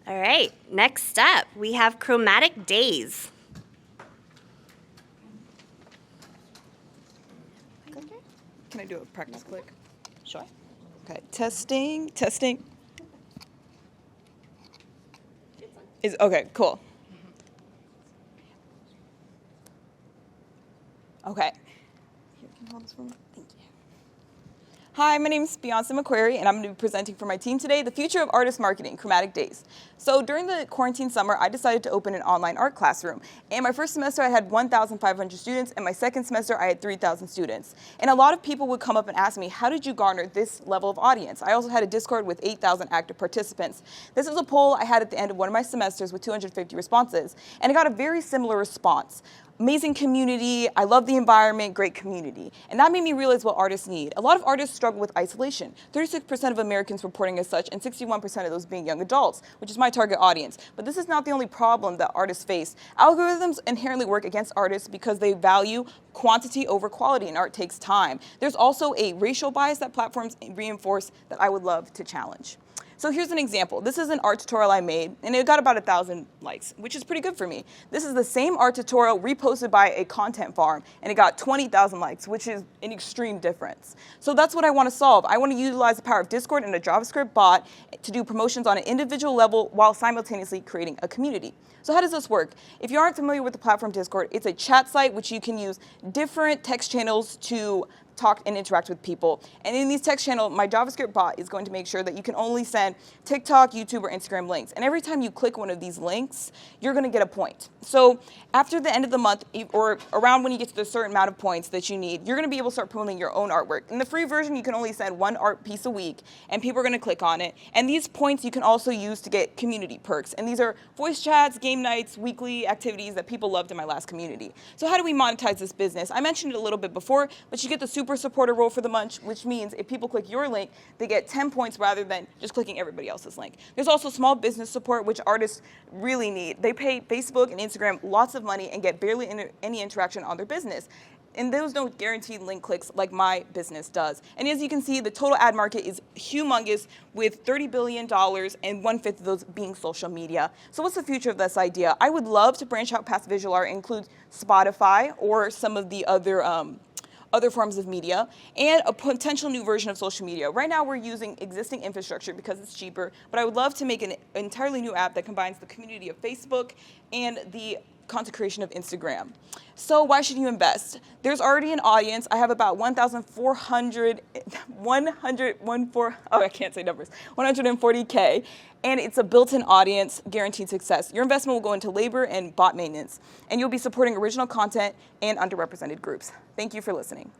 All right, next up, we have Chromatic DayZ. Can I do a practice click? Sure. Okay, testing. Okay, cool. Okay. Here, can you hold this for me? Thank you. Hi, my name is Beyonce McQuarrie, and I'm going to be presenting for my team today, the future of artist marketing, Chromatic DayZ. So during the quarantine summer, I decided to open an online art classroom. And my first semester, I had 1,500 students, and my second semester, I had 3,000 students. And a lot of people would come up and ask me, how did you garner this level of audience? I also had a Discord with 8,000 active participants. This is a poll I had at the end of one of my semesters with 250 responses, and I got a very similar response. Amazing community, I love the environment, great community. And that made me realize what artists need. A lot of artists struggle with isolation. 36% of Americans reporting as such, and 61% of those being young adults, which is my target audience. But this is not the only problem that artists face. Algorithms inherently work against artists because they value quantity over quality, and art takes time. There's also a racial bias that platforms reinforce that I would love to challenge. So here's an example. This is an art tutorial I made, and it got about 1,000 likes, which is pretty good for me. This is the same art tutorial reposted by a content farm, and it got 20,000 likes, which is an extreme difference. So that's what I want to solve. I want to utilize the power of Discord and a JavaScript bot to do promotions on an individual level while simultaneously creating a community. So how does this work? If you aren't familiar with the platform Discord, it's a chat site which you can use different text channels to talk and interact with people. And in these text channels, my JavaScript bot is going to make sure that you can only send TikTok, YouTube, or Instagram links. And every time you click one of these links, you're going to get a point. So after the end of the month, or around when you get to the certain amount of points that you need, you're going to be able to start promoting your own artwork. In the free version, you can only send one art piece a week, and people are going to click on it. And these points you can also use to get community perks. And these are voice chats, game nights, weekly activities that people loved in my last community. So how do we monetize this business? I mentioned it a little bit before, but you get the super supporter role for the month, which means if people click your link, they get 10 points rather than just clicking everybody else's link. There's also small business support, which artists really need. They pay Facebook and Instagram lots of money and get barely any interaction on their business. And those don't guarantee link clicks like my business does. And as you can see, the total ad market is humongous with $30 billion and 1/5 of those being social media. So what's the future of this idea? I would love to branch out past visual art and include Spotify or some of the other forms of media, and a potential new version of social media. Right now we're using existing infrastructure because it's cheaper, but I would love to make an entirely new app that combines the community of Facebook and the content creation of Instagram. So why should you invest? There's already an audience. I have about 140K, and it's a built-in audience, guaranteed success. Your investment will go into labor and bot maintenance, and you'll be supporting original content and underrepresented groups. Thank you for listening.